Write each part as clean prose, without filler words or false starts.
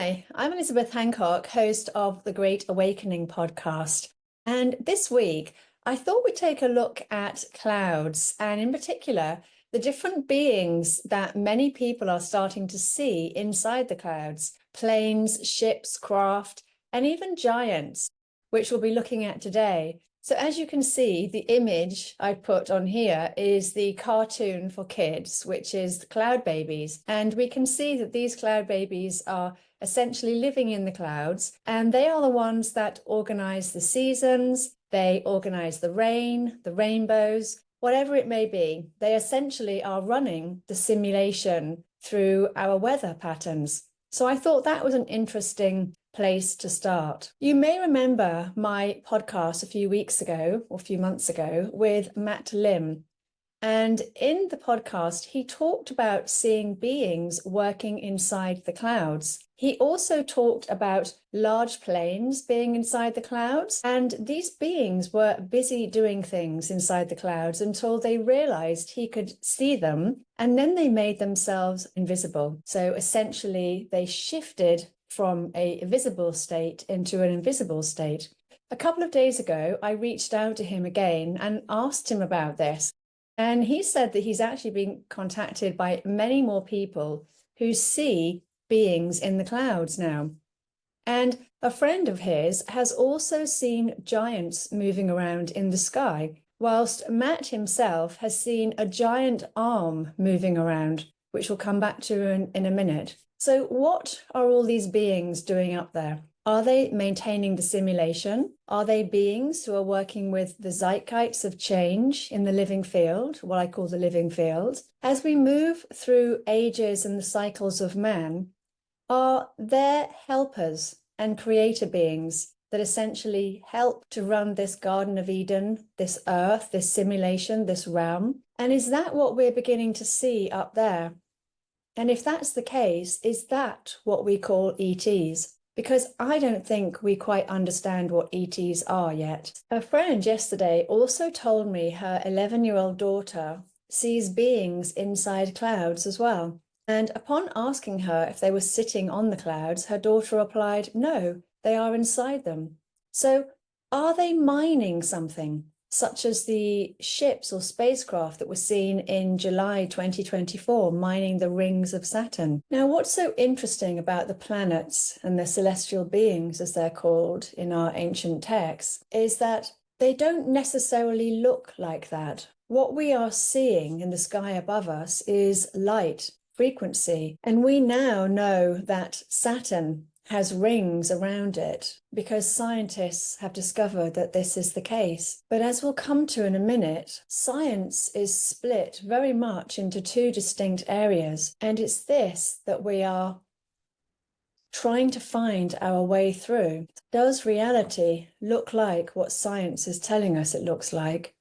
Hi, I'm Elisabeth Hancock, host of the Great Awakening podcast. And this week, I thought we'd take a look at clouds and, in particular, the different beings that many people are starting to see inside the clouds: planes, ships, craft, and even giants, which we'll be looking at today. So as you can see, the image I put on here is the cartoon for kids, which is the cloud babies. And we can see that these cloud babies are essentially living in the clouds, and they are the ones that organize the seasons, they organize the rain, the rainbows, whatever it may be. They essentially are running the simulation through our weather patterns. So I thought that was an interesting place to start. You may remember my podcast a few weeks ago or a few months ago with Matt Lim. And in the podcast, he talked about seeing beings working inside the clouds. He also talked about large planes being inside the clouds, and these beings were busy doing things inside the clouds until they realized he could see them, and then they made themselves invisible. So essentially, they shifted from a visible state into an invisible state. A couple of days ago, I reached out to him again and asked him about this. And he said that he's actually been contacted by many more people who see beings in the clouds now. And a friend of his has also seen giants moving around in the sky, whilst Matt himself has seen a giant arm moving around, which we'll come back to in a minute. So what are all these beings doing up there? Are they maintaining the simulation? Are they beings who are working with the zeitgeists of change in the living field, what I call the living field? As we move through ages and the cycles of man, are there helpers and creator beings that essentially help to run this Garden of Eden, this earth, this simulation, this realm? And is that what we're beginning to see up there? And if that's the case, is that what we call ETs? Because I don't think we quite understand what ETs are yet. A friend yesterday also told me her 11-year-old daughter sees beings inside clouds as well. And upon asking her if they were sitting on the clouds, her daughter replied, no, they are inside them. So are they mining something, such as the ships or spacecraft that were seen in July 2024 mining the rings of Saturn? Now, what's so interesting about the planets and the celestial beings, as they're called in our ancient texts, is that they don't necessarily look like that. What we are seeing in the sky above us is light, frequency, and we now know that Saturn has rings around it because scientists have discovered that this is the case. But as we'll come to in a minute, science is split very much into two distinct areas, and it's this that we are trying to find our way through. Does reality look like what science is telling us it looks like?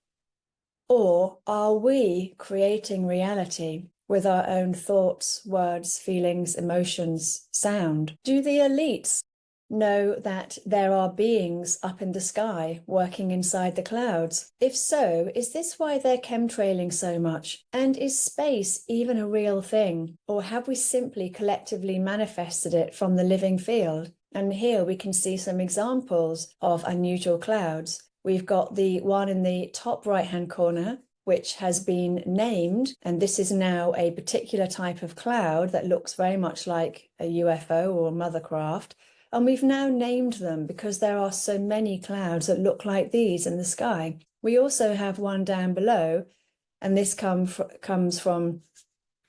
Or are we creating reality with our own thoughts, words, feelings, emotions, sound? Do the elites know that there are beings up in the sky working inside the clouds? If so, is this why they're chemtrailing so much? And is space even a real thing? Or have we simply collectively manifested it from the living field? And here we can see some examples of unusual clouds. We've got the one in the top right-hand corner, which has been named, and this is now a particular type of cloud that looks very much like a UFO or a mothercraft. And we've now named them because there are so many clouds that look like these in the sky. We also have one down below, and this comes from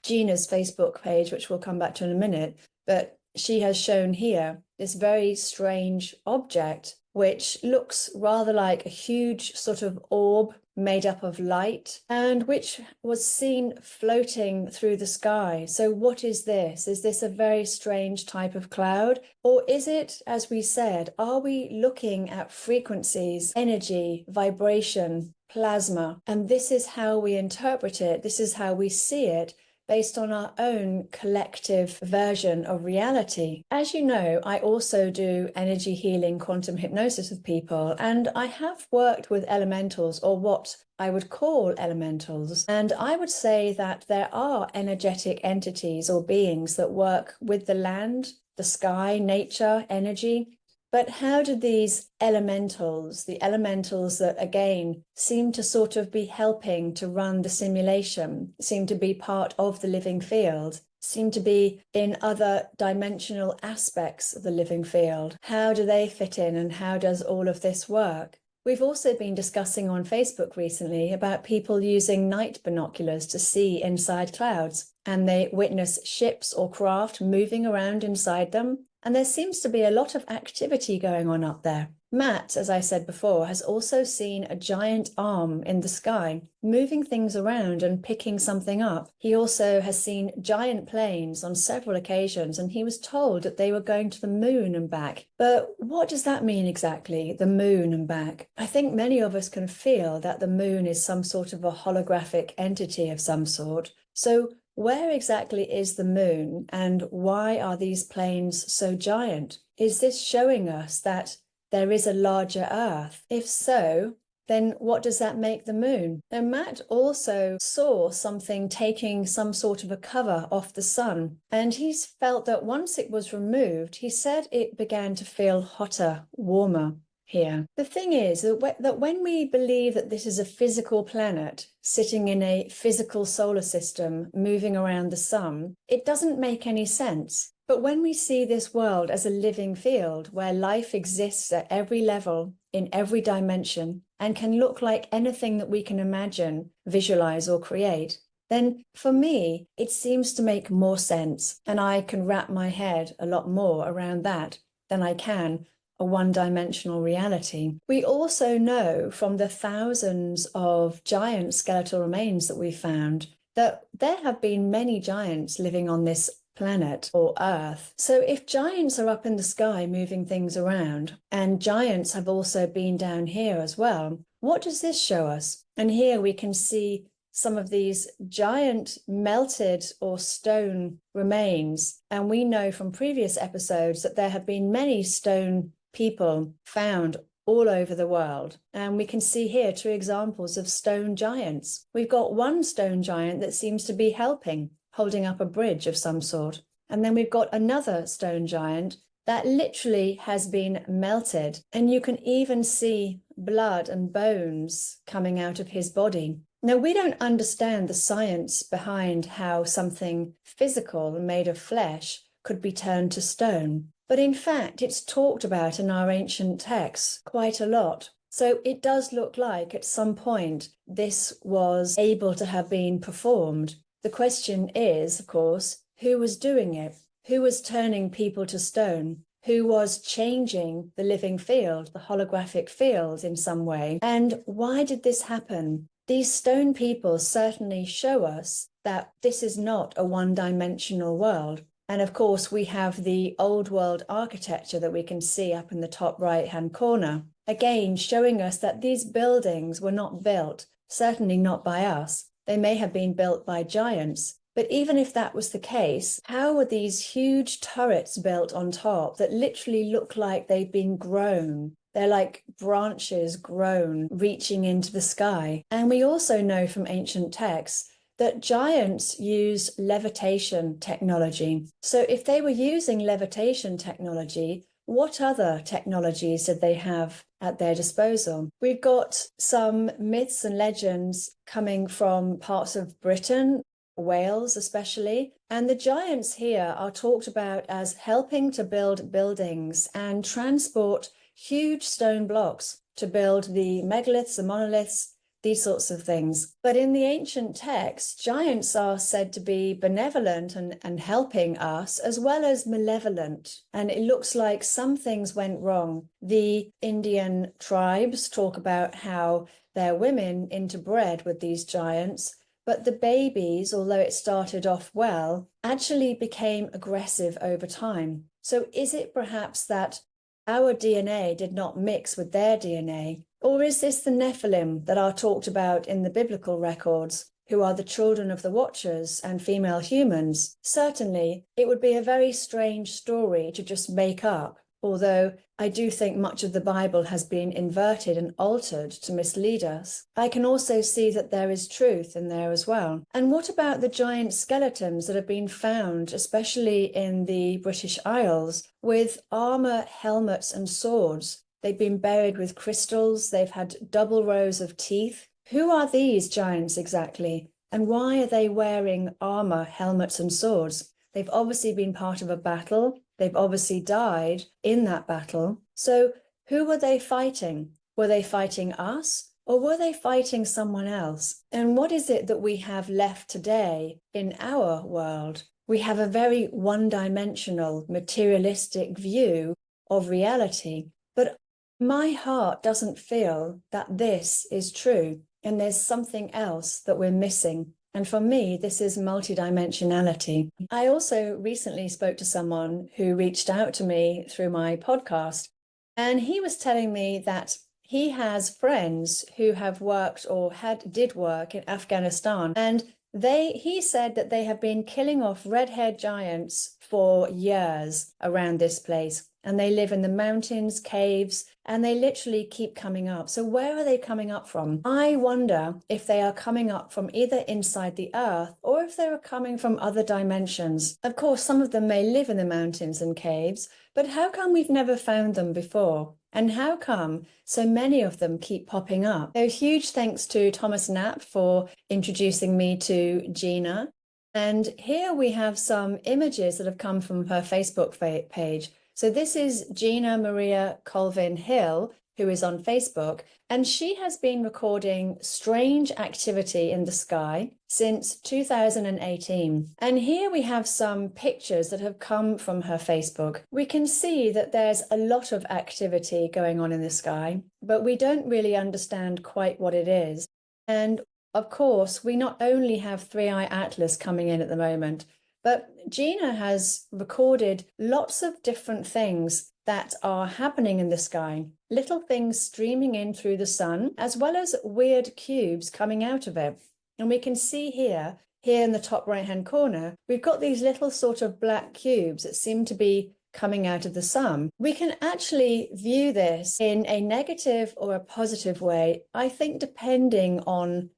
Gina's Facebook page, which we'll come back to in a minute, but she has shown here this very strange object, which looks rather like a huge sort of orb made up of light, and which was seen floating through the sky. So what is this? Is this a very strange type of cloud? Or is it, as we said, are we looking at frequencies, energy, vibration, plasma? And this is how we interpret it. This is how we see it, based on our own collective version of reality. As you know, I also do energy healing, quantum hypnosis with people, and I have worked with elementals, or what I would call elementals. And I would say that there are energetic entities or beings that work with the land, the sky, nature, energy. But how do these elementals, the elementals that again seem to sort of be helping to run the simulation, seem to be part of the living field, seem to be in other dimensional aspects of the living field, how do they fit in and how does all of this work? We've also been discussing on Facebook recently about people using night binoculars to see inside clouds, and they witness ships or craft moving around inside them. And there seems to be a lot of activity going on up there. Matt, as I said before, has also seen a giant arm in the sky, moving things around and picking something up. He also has seen giant planes on several occasions, and he was told that they were going to the moon and back. But what does that mean exactly, the moon and back? I think many of us can feel that the moon is some sort of a holographic entity of some sort. So where exactly is the moon, and why are these planes so giant? Is this showing us that there is a larger Earth? If so, then what does that make the moon? Now, Matt also saw something taking some sort of a cover off the sun, and he's felt that once it was removed, he said it began to feel hotter, warmer here. The thing is that when we believe that this is a physical planet sitting in a physical solar system moving around the sun, it doesn't make any sense. But when we see this world as a living field where life exists at every level, in every dimension, and can look like anything that we can imagine, visualize, or create, then for me, it seems to make more sense. And I can wrap my head a lot more around that than I can a one-dimensional reality. We also know from the thousands of giant skeletal remains that we found that there have been many giants living on this planet or Earth. So if giants are up in the sky moving things around, and giants have also been down here as well, what does this show us? And here we can see some of these giant melted or stone remains. And we know from previous episodes that there have been many stone people found all over the world. And we can see here 2 examples of stone giants. We've got one stone giant that seems to be helping, holding up a bridge of some sort. And then we've got another stone giant that literally has been melted. And you can even see blood and bones coming out of his body. Now, we don't understand the science behind how something physical made of flesh could be turned to stone. But in fact, it's talked about in our ancient texts quite a lot. So it does look like at some point this was able to have been performed. The question is, of course, who was doing it? Who was turning people to stone? Who was changing the living field, the holographic field in some way? And why did this happen? These stone people certainly show us that this is not a one-dimensional world. And of course, we have the old world architecture that we can see up in the top right-hand corner, again showing us that these buildings were not built, certainly not by us. They may have been built by giants. But even if that was the case, how were these huge turrets built on top that literally look like they've been grown? They're like branches grown, reaching into the sky. And we also know from ancient texts that giants use levitation technology. So if they were using levitation technology, what other technologies did they have at their disposal? We've got some myths and legends coming from parts of Britain, Wales especially, and the giants here are talked about as helping to build buildings and transport huge stone blocks to build the megaliths, the monoliths, these sorts of things. But in the ancient texts, giants are said to be benevolent and helping us, as well as malevolent. And it looks like some things went wrong. The Indian tribes talk about how their women interbred with these giants, but the babies, although it started off well, actually became aggressive over time. So is it perhaps that our DNA did not mix with their DNA? Or is this the Nephilim that are talked about in the biblical records, who are the children of the Watchers and female humans? Certainly, it would be a very strange story to just make up. although I do think much of the Bible has been inverted and altered to mislead us, I can also see that there is truth in there as well. And what about the giant skeletons that have been found, especially in the British Isles, with armor, helmets, and swords? They've been buried with crystals, they've had double rows of teeth. Who are these giants exactly? And why are they wearing armor, helmets, and swords? They've obviously been part of a battle. They've obviously died in that battle. So who were they fighting? Were they fighting us, or were they fighting someone else? And what is it that we have left today in our world? We have a very one-dimensional, materialistic view of reality. But my heart doesn't feel that this is true, and there's something else that we're missing. And for me, this is multidimensionality. I also recently spoke to someone who reached out to me through my podcast, and he was telling me that he has friends who have worked or did work in Afghanistan, and he said that they have been killing off red-haired giants for years around this place. And they live in the mountains, caves, and they literally keep coming up. So where are they coming up from? I wonder if they are coming up from either inside the earth or if they are coming from other dimensions. Of course, some of them may live in the mountains and caves, but how come we've never found them before? And how come so many of them keep popping up? So huge thanks to Thomas Knapp for introducing me to Gina. And here we have some images that have come from her Facebook page. So this is Gina Maria Colvin Hill, who is on Facebook, and she has been recording strange activity in the sky since 2018. And here we have some pictures that have come from her Facebook. We can see that there's a lot of activity going on in the sky, but we don't really understand quite what it is. And of course, we not only have 3i Atlas coming in at the moment, but Gina has recorded lots of different things that are happening in the sky, little things streaming in through the sun, as well as weird cubes coming out of it. And we can see here in the top right-hand corner, we've got these little sort of black cubes that seem to be coming out of the sun. We can actually view this in a negative or a positive way, I think, depending on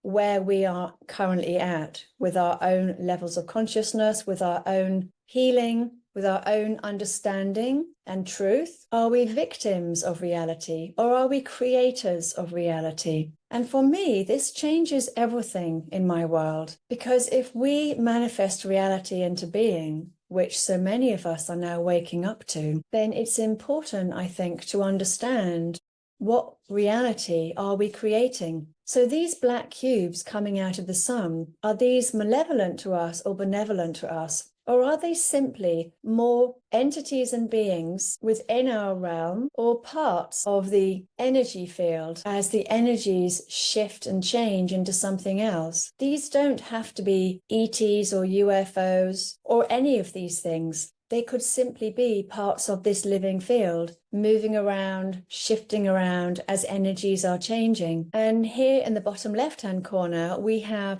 where we are currently at with our own levels of consciousness, with our own healing, with our own understanding and truth. Are we victims of reality, or are we creators of reality? And for me, this changes everything in my world, because if we manifest reality into being, which so many of us are now waking up to, then it's important, I think, to understand what reality are we creating. So these black cubes coming out of the sun, are these malevolent to us or benevolent to us? Or are they simply more entities and beings within our realm, or parts of the energy field as the energies shift and change into something else? These don't have to be ETs or UFOs or any of these things. They could simply be parts of this living field, moving around, shifting around as energies are changing. And here in the bottom left-hand corner,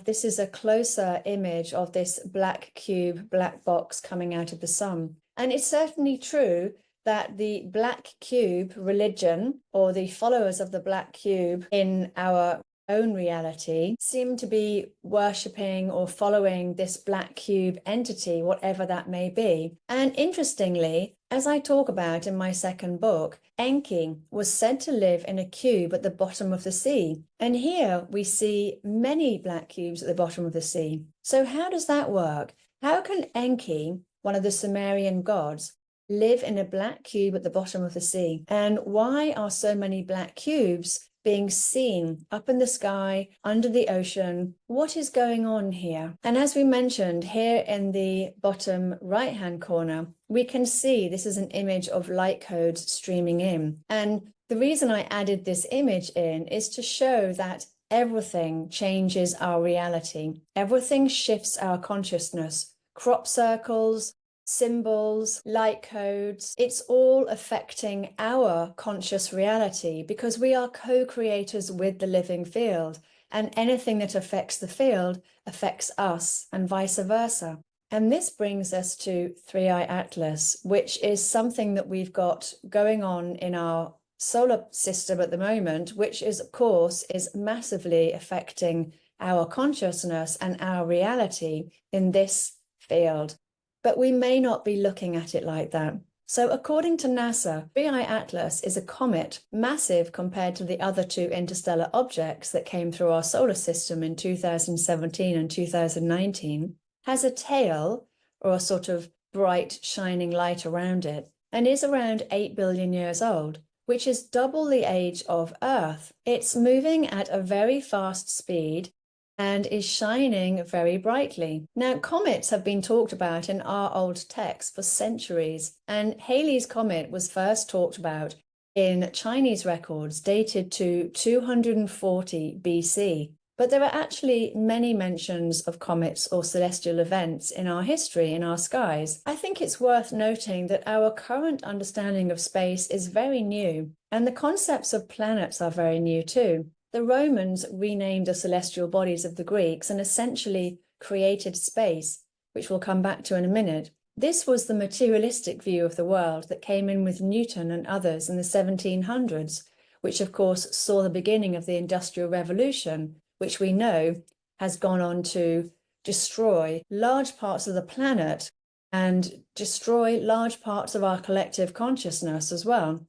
this is a closer image of this black cube, black box coming out of the sun. And it's certainly true that the black cube religion, or the followers of the black cube in our own reality, seem to be worshipping or following this black cube entity, whatever that may be. And interestingly, as I talk about in my second book, Enki was said to live in a cube at the bottom of the sea. And here we see many black cubes at the bottom of the sea. So how does that work? How can Enki, one of the Sumerian gods, live in a black cube at the bottom of the sea? And why are so many black cubes being seen up in the sky, under the ocean? What is going on here? And as we mentioned, here in the bottom right-hand corner, we can see this is an image of light codes streaming in. And the reason I added this image in is to show that everything changes our reality. Everything shifts our consciousness. Crop circles, symbols, light codes, it's all affecting our conscious reality, because we are co-creators with the living field, and anything that affects the field affects us, and vice versa. And this brings us to Three-Eye Atlas, which is something that we've got going on in our solar system at the moment, which is, of course, is massively affecting our consciousness and our reality in this field. But we may not be looking at it like that. So according to NASA, Three-Eye Atlas is a comet, massive compared to the other two interstellar objects that came through our solar system in 2017 and 2019, has a tail, or a sort of bright shining light around it, and is around 8 billion years old, which is double the age of Earth. It's moving at a very fast speed and is shining very brightly. Now, comets have been talked about in our old texts for centuries, and Halley's Comet was first talked about in Chinese records dated to 240 BC. But there are actually many mentions of comets or celestial events in our history, in our skies. I think it's worth noting that our current understanding of space is very new, and the concepts of planets are very new too. The Romans renamed the celestial bodies of the Greeks and essentially created space, which we'll come back to in a minute. This was the materialistic view of the world that came in with Newton and others in the 1700s, which of course saw the beginning of the Industrial Revolution, which we know has gone on to destroy large parts of the planet and destroy large parts of our collective consciousness as well.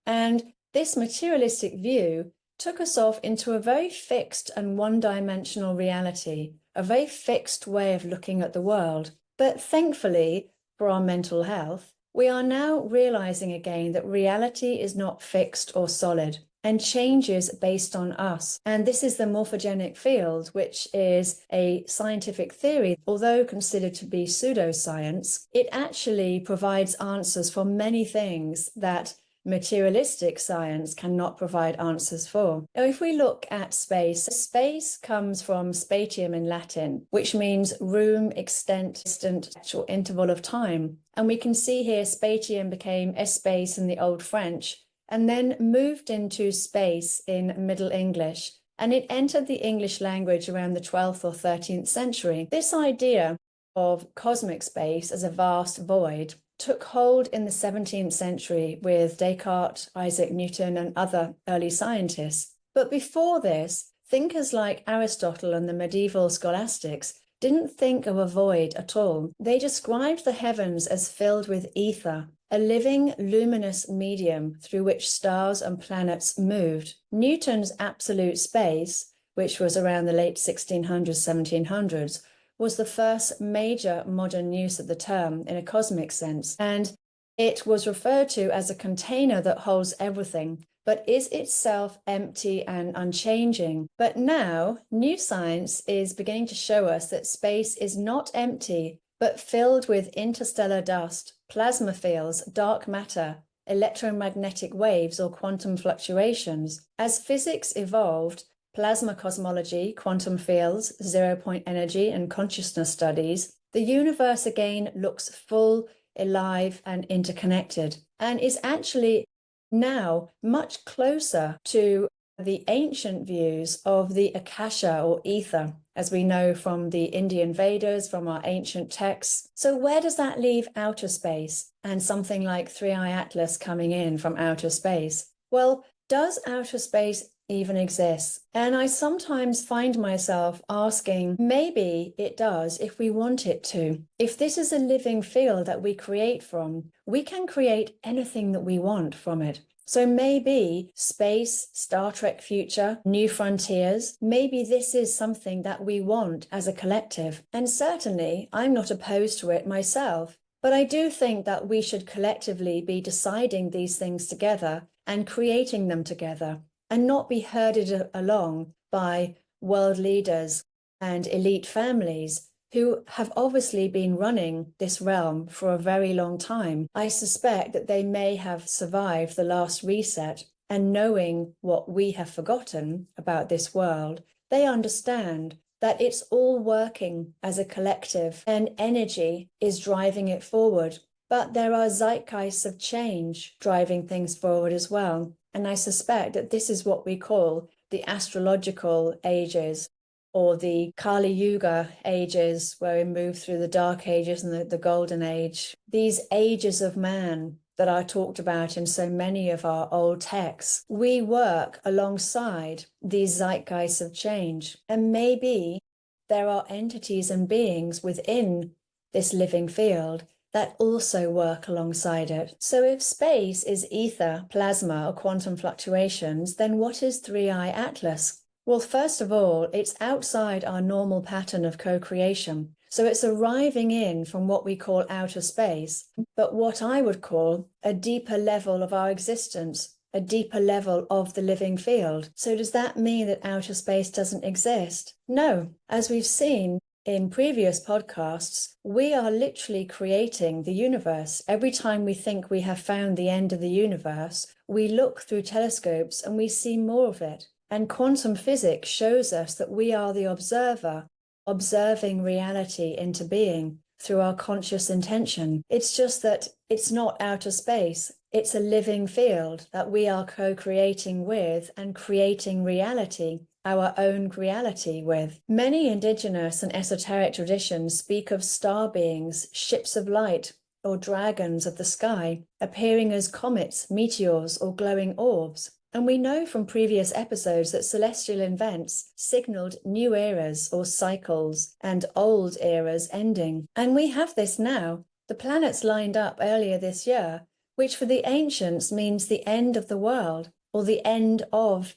And this materialistic view took us off into a very fixed and one-dimensional reality, a very fixed way of looking at the world. But thankfully, for our mental health, we are now realizing again that reality is not fixed or solid and changes based on us. And this is the morphogenic field, which is a scientific theory. Although considered to be pseudoscience, it actually provides answers for many things that materialistic science cannot provide answers for. Now, if we look at space, space comes from spatium in Latin, which means room, extent, distant, actual interval of time. And we can see here spatium became espace in the Old French, and then moved into space in Middle English, and it entered the English language around the 12th or 13th century. This idea of cosmic space as a vast void took hold in the 17th century with Descartes, Isaac Newton, and other early scientists. But before this, thinkers like Aristotle and the medieval scholastics didn't think of a void at all. They described the heavens as filled with ether, a living, luminous medium through which stars and planets moved. Newton's absolute space, which was around the late 1600s, 1700s, was the first major modern use of the term in a cosmic sense, and it was referred to as a container that holds everything, but is itself empty and unchanging. But now, new science is beginning to show us that space is not empty, but filled with interstellar dust, plasma fields, dark matter, electromagnetic waves, or quantum fluctuations. As physics evolved, plasma cosmology, quantum fields, zero-point energy, and consciousness studies, the universe again looks full, alive, and interconnected, and is actually now much closer to the ancient views of the Akasha or ether, as we know from the Indian Vedas, from our ancient texts. So where does that leave outer space and something like Three-Eye Atlas coming in from outer space? Well, does outer space even exist? And I sometimes find myself asking, maybe it does if we want it to. If this is a living field that we create from, we can create anything that we want from it. So maybe space, Star Trek future, new frontiers, maybe this is something that we want as a collective. And certainly I'm not opposed to it myself, but I do think that we should collectively be deciding these things together and creating them together, and not be herded along by world leaders and elite families who have obviously been running this realm for a very long time. I suspect that they may have survived the last reset, and knowing what we have forgotten about this world, they understand that it's all working as a collective and energy is driving it forward. But there are zeitgeists of change driving things forward as well. And I suspect that this is what we call the astrological ages, or the Kali Yuga ages, where we move through the dark ages and the golden age, these ages of man that are talked about in so many of our old texts, we work alongside these zeitgeists of change. And maybe there are entities and beings within this living field that also work alongside it. So if space is ether, plasma, or quantum fluctuations, then what is 3i Atlas? Well, first of all, it's outside our normal pattern of co-creation. So it's arriving in from what we call outer space, but what I would call a deeper level of our existence, a deeper level of the living field. So does that mean that outer space doesn't exist? No. As we've seen in previous podcasts, we are literally creating the universe. Every time we think we have found the end of the universe, we look through telescopes and we see more of it. And quantum physics shows us that we are the observer, observing reality into being through our conscious intention. It's just that it's not outer space. It's a living field that we are co-creating with and creating reality, our own reality with. Many indigenous and esoteric traditions speak of star beings, ships of light, or dragons of the sky, appearing as comets, meteors, or glowing orbs. And we know from previous episodes that celestial events signaled new eras or cycles and old eras ending. And we have this now. The planets lined up earlier this year, which for the ancients means the end of the world, or the end of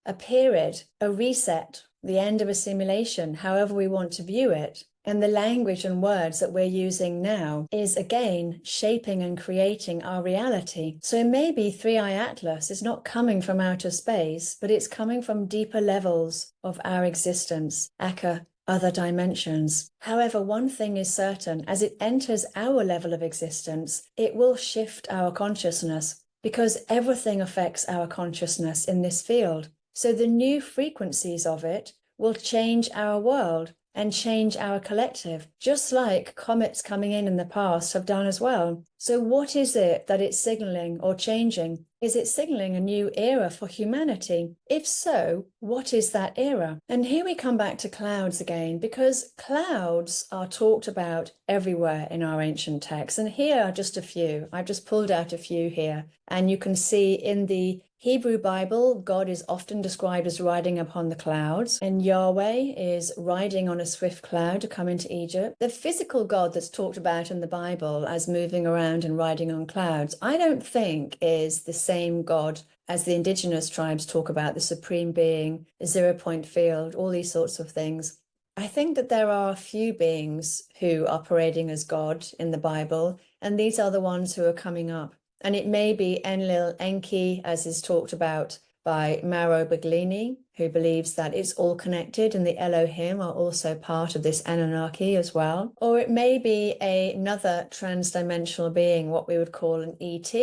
a period, a reset, the end of a simulation, however we want to view it. And the language and words that we're using now is, again, shaping and creating our reality. So maybe 3i Atlas is not coming from outer space, but it's coming from deeper levels of our existence, aka other dimensions. However, one thing is certain: as it enters our level of existence, it will shift our consciousness, because everything affects our consciousness in this field. So the new frequencies of it will change our world and change our collective, just like comets coming in the past have done as well. So what is it that it's signaling or changing? Is it signaling a new era for humanity? If so, what is that era? And here we come back to clouds again, because clouds are talked about everywhere in our ancient texts. And here are just a few. I've just pulled out a few here. And you can see in the Hebrew Bible, God is often described as riding upon the clouds, and Yahweh is riding on a swift cloud to come into Egypt. The physical God that's talked about in the Bible as moving around and riding on clouds, I don't think is the same God as the indigenous tribes talk about, the supreme being, a 0-point field, all these sorts of things. I think that there are a few beings who are parading as God in the Bible, and these are the ones who are coming up. And it may be Enlil Enki, as is talked about by Mauro Baglini, who believes that it's all connected and the Elohim are also part of this Anunnaki as well. Or it may be another transdimensional being, what we would call an ET,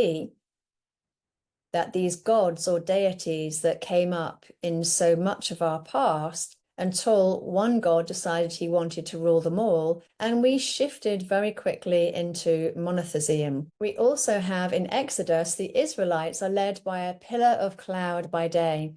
that these gods or deities that came up in so much of our past, until one god decided he wanted to rule them all, and we shifted very quickly into monotheism. We also have in Exodus, the Israelites are led by a pillar of cloud by day.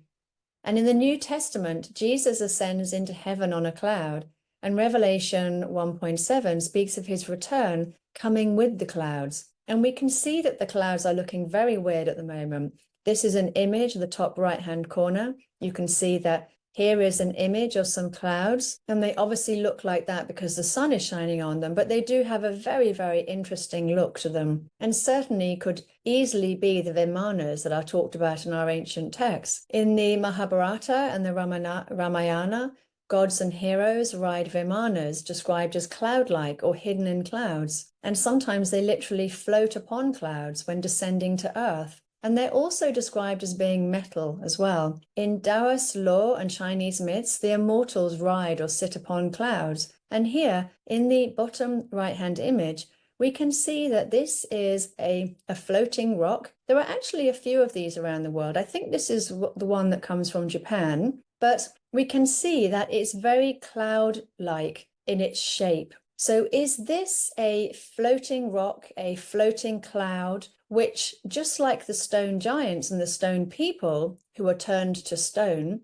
And in the New Testament, Jesus ascends into heaven on a cloud, and Revelation 1.7 speaks of his return coming with the clouds. And we can see that the clouds are looking very weird at the moment. This is an image of the top right-hand corner. You can see that here is an image of some clouds, and they obviously look like that because the sun is shining on them, but they do have a very, very interesting look to them, and certainly could easily be the Vimanas that are talked about in our ancient texts. In the Mahabharata and the Ramayana, gods and heroes ride Vimanas, described as cloud-like or hidden in clouds, and sometimes they literally float upon clouds when descending to earth. And they're also described as being metal as well. In Taoist law and Chinese myths, the immortals ride or sit upon clouds. And here, in the bottom right-hand image, we can see that this is a floating rock. There are actually a few of these around the world. I think this is the one that comes from Japan, but we can see that it's very cloud-like in its shape. So is this a floating rock, a floating cloud, which, just like the stone giants and the stone people who are turned to stone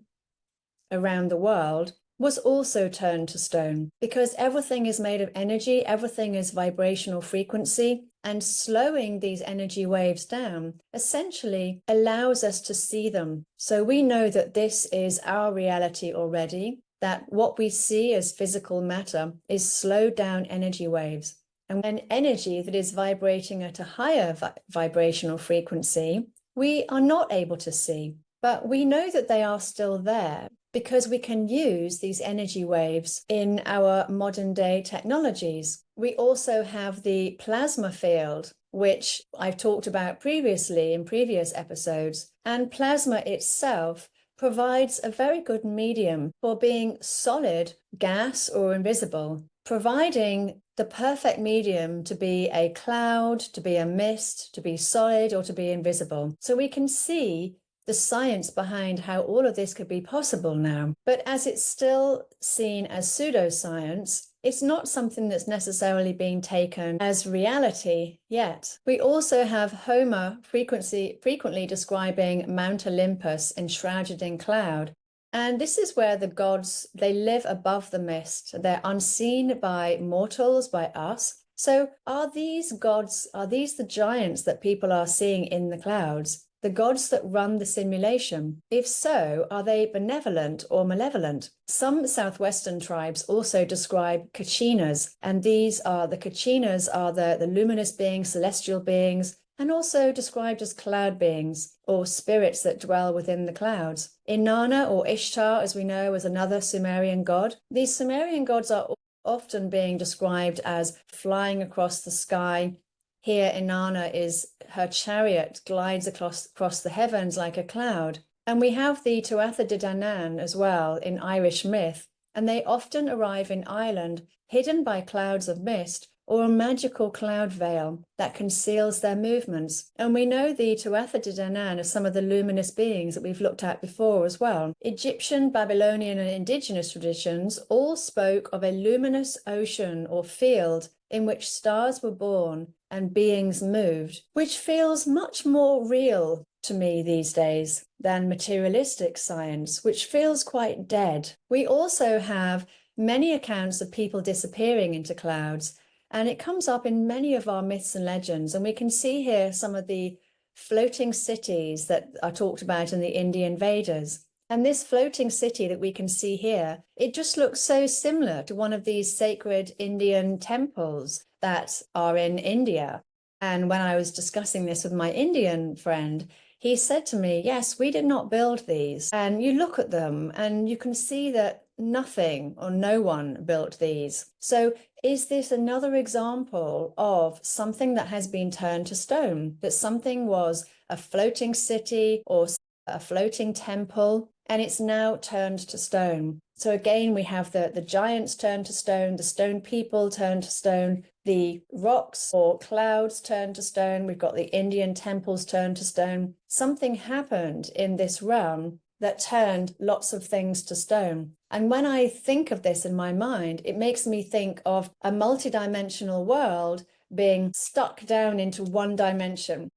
around the world, was also turned to stone, because everything is made of energy, everything is vibrational frequency, and slowing these energy waves down essentially allows us to see them. So we know that this is our reality already, that what we see as physical matter is slowed down energy waves. And when energy that is vibrating at a higher vibrational frequency, we are not able to see, but we know that they are still there, because we can use these energy waves in our modern day technologies. We also have the plasma field, which I've talked about previously in previous episodes. And plasma itself provides a very good medium for being solid, gas, or invisible, providing the perfect medium to be a cloud, to be a mist, to be solid, or to be invisible. So we can see the science behind how all of this could be possible now. But as it's still seen as pseudoscience, it's not something that's necessarily being taken as reality yet. We also have Homer frequently describing Mount Olympus enshrouded in cloud. And this is where the gods, they live above the mist. They're unseen by mortals, by us. So are these gods, are these the giants that people are seeing in the clouds? The gods that run the simulation? If so, are they benevolent or malevolent? Some southwestern tribes also describe kachinas, and these are the kachinas are the luminous beings, celestial beings, and also described as cloud beings or spirits that dwell within the clouds. Inanna, or Ishtar, as we know, is another Sumerian god. These Sumerian gods are often being described as flying across the sky. Here, Inanna is her chariot glides across the heavens like a cloud. And we have the Tuatha De Danann as well in Irish myth, and they often arrive in Ireland hidden by clouds of mist or a magical cloud veil that conceals their movements. And we know the Tuatha De Danann as some of the luminous beings that we've looked at before as well. Egyptian, Babylonian, and indigenous traditions all spoke of a luminous ocean or field in which stars were born and beings moved, which feels much more real to me these days than materialistic science, which feels quite dead. We also have many accounts of people disappearing into clouds, and it comes up in many of our myths and legends. And we can see here some of the floating cities that are talked about in the Indian Vedas. And this floating city that we can see here, it just looks so similar to one of these sacred Indian temples that are in India. And when I was discussing this with my Indian friend, he said to me, yes, we did not build these. And you look at them and you can see that nothing or no one built these. So is this another example of something that has been turned to stone, that something was a floating city or a floating temple, and it's now turned to stone? So again, we have the giants turned to stone, the stone people turned to stone, the rocks or clouds turned to stone. We've got the Indian temples turned to stone. Something happened in this realm that turned lots of things to stone. And when I think of this in my mind, it makes me think of a multidimensional world being stuck down into one dimension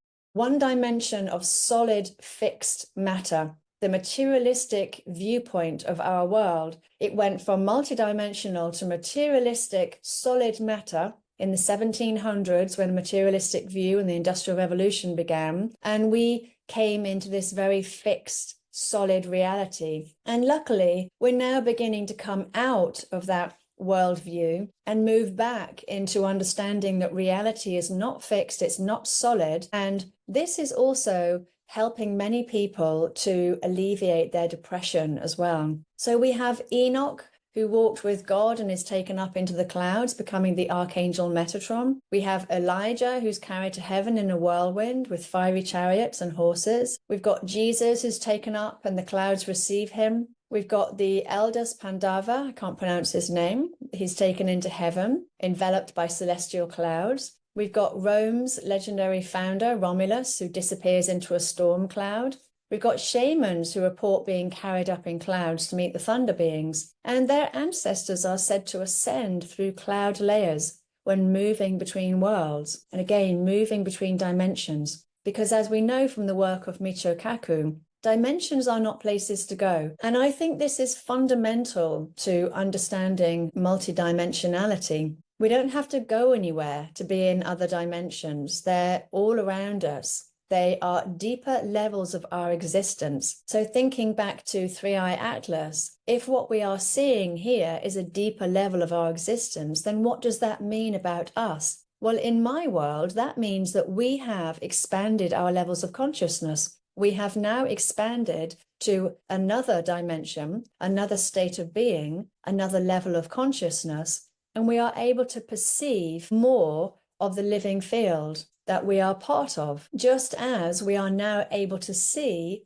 of solid fixed matter. The materialistic viewpoint of our world, it went from multidimensional to materialistic solid matter in the 1700s when the materialistic view and the Industrial Revolution began, and we came into this very fixed solid reality. And luckily, we're now beginning to come out of that worldview and move back into understanding that reality is not fixed, it's not solid. And this is also helping many people to alleviate their depression as well. So we have Enoch, who walked with God and is taken up into the clouds, becoming the archangel Metatron. We have Elijah, who's carried to heaven in a whirlwind with fiery chariots and horses. We've got Jesus, who's taken up and the clouds receive him. We've got the eldest Pandava, I can't pronounce his name. He's taken into heaven, enveloped by celestial clouds. We've got Rome's legendary founder, Romulus, who disappears into a storm cloud. We've got shamans who report being carried up in clouds to meet the thunder beings, and their ancestors are said to ascend through cloud layers when moving between worlds, and again, moving between dimensions. Because as we know from the work of Michio Kaku, Dimensions are not places to go. And I think this is fundamental to understanding multidimensionality. We don't have to go anywhere to be in other dimensions. They're all around us. They are deeper levels of our existence. So thinking back to Three-Eye Atlas, if what we are seeing here is a deeper level of our existence, then what does that mean about us? Well, in my world, that means that we have expanded our levels of consciousness. We have now expanded to another dimension, another state of being, another level of consciousness, and we are able to perceive more of the living field that we are part of, just as we are now able to see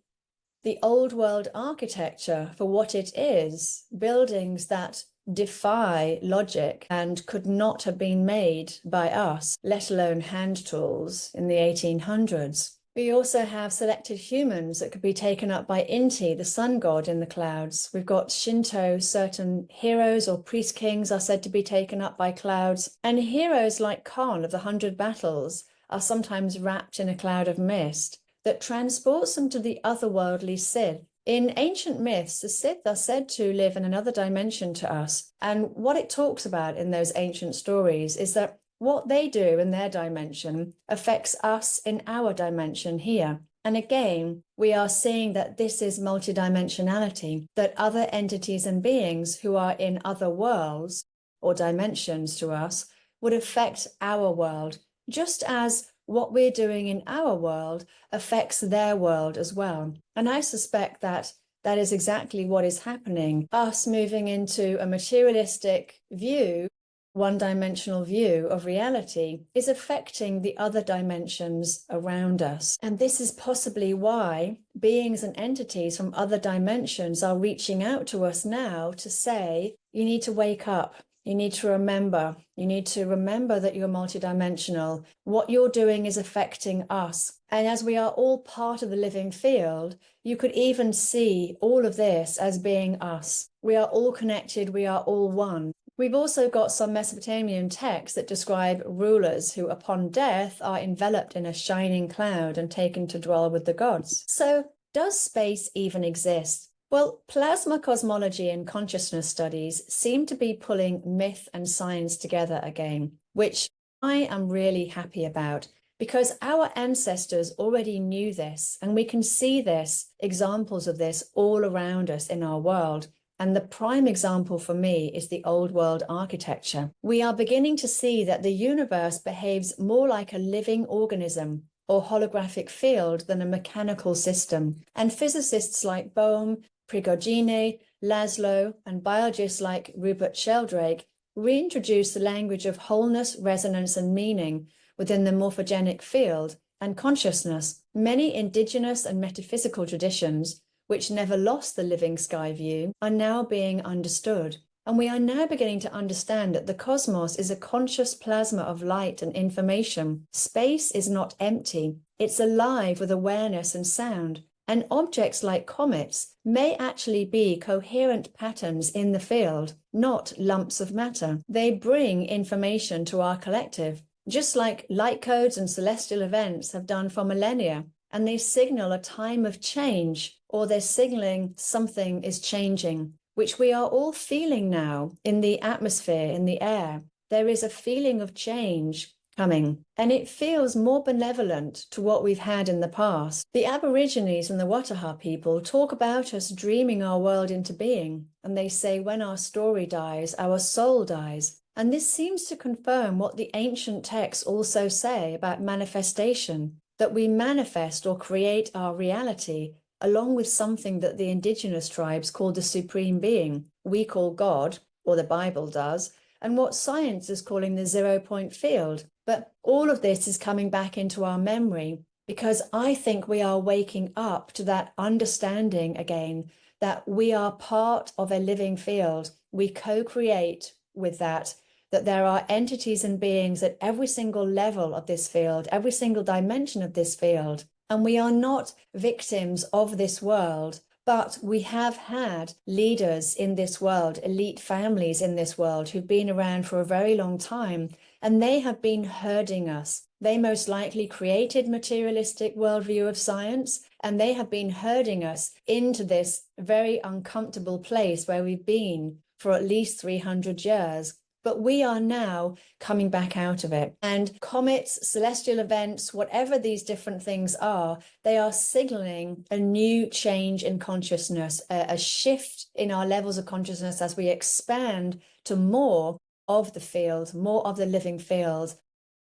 the old world architecture for what it is, buildings that defy logic and could not have been made by us, let alone hand tools in the 1800s. We also have selected humans that could be taken up by Inti, the sun god in the clouds. We've got Shinto, certain heroes or priest kings are said to be taken up by clouds. And heroes like Khan of the 100 Battles are sometimes wrapped in a cloud of mist that transports them to the otherworldly Sith. In ancient myths, the Sith are said to live in another dimension to us. And what it talks about in those ancient stories is that what they do in their dimension affects us in our dimension here. And again, we are seeing that this is multidimensionality, that other entities and beings who are in other worlds or dimensions to us would affect our world, just as what we're doing in our world affects their world as well. And I suspect that that is exactly what is happening. Us moving into a materialistic view, one-dimensional view of reality, is affecting the other dimensions around us. And this is possibly why beings and entities from other dimensions are reaching out to us now to say, you need to wake up. You need to remember. You need to remember that you're multidimensional. What you're doing is affecting us. And as we are all part of the living field, you could even see all of this as being us. We are all connected. We are all one. We've also got some Mesopotamian texts that describe rulers who, upon death, are enveloped in a shining cloud and taken to dwell with the gods. So, does space even exist? Well, plasma cosmology and consciousness studies seem to be pulling myth and science together again, which I am really happy about, because our ancestors already knew this, and we can see this, examples of this all around us in our world. And the prime example for me is the old world architecture. We are beginning to see that the universe behaves more like a living organism or holographic field than a mechanical system. And physicists like Bohm, Prigogine, Laszlo, and biologists like Rupert Sheldrake reintroduce the language of wholeness, resonance, and meaning within the morphogenic field and consciousness. Many indigenous and metaphysical traditions, which never lost the living sky view, are now being understood. And we are now beginning to understand that the cosmos is a conscious plasma of light and information. Space is not empty. It's alive with awareness and sound. And objects like comets may actually be coherent patterns in the field, not lumps of matter. They bring information to our collective, just like light codes and celestial events have done for millennia. And they signal a time of change, or they're signaling something is changing, which we are all feeling now in the atmosphere, in the air. There is a feeling of change coming, and it feels more benevolent to what we've had in the past. The Aborigines and the Wataha people talk about us dreaming our world into being, and they say when our story dies, our soul dies. And this seems to confirm what the ancient texts also say about manifestation, that we manifest or create our reality along with something that the indigenous tribes call the supreme being, we call God, or the Bible does, and what science is calling the 0-point field. But all of this is coming back into our memory because I think we are waking up to that understanding again, that we are part of a living field. We co-create with that there are entities and beings at every single level of this field, every single dimension of this field. And we are not victims of this world, but we have had leaders in this world, elite families in this world who've been around for a very long time, and they have been herding us. They most likely created materialistic worldview of science, And they have been herding us into this very uncomfortable place where we've been for at least 300 years. But we are now coming back out of it. And comets, celestial events, whatever these different things are, they are signaling a new change in consciousness, a shift in our levels of consciousness as we expand to more of the field, more of the living field,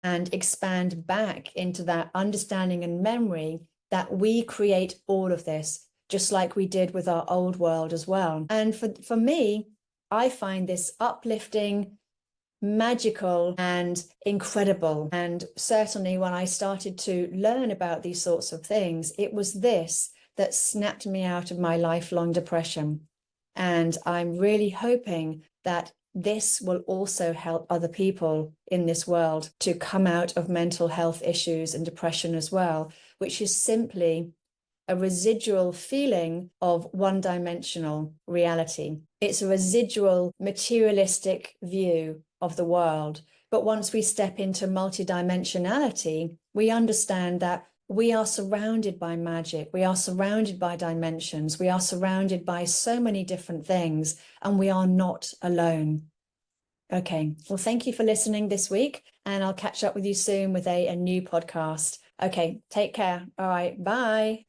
and expand back into that understanding and memory that we create all of this, just like we did with our old world as well. And for me, I find this uplifting, magical, and incredible. And certainly when I started to learn about these sorts of things, it was this that snapped me out of my lifelong depression. And I'm really hoping that this will also help other people in this world to come out of mental health issues and depression as well, which is simply a residual feeling of one-dimensional reality. It's a residual materialistic view of the world. But once we step into multidimensionality, we understand that we are surrounded by magic. We are surrounded by dimensions. We are surrounded by so many different things, and we are not alone. Okay, well, thank you for listening this week, and I'll catch up with you soon with a new podcast. Okay, take care. All right, bye.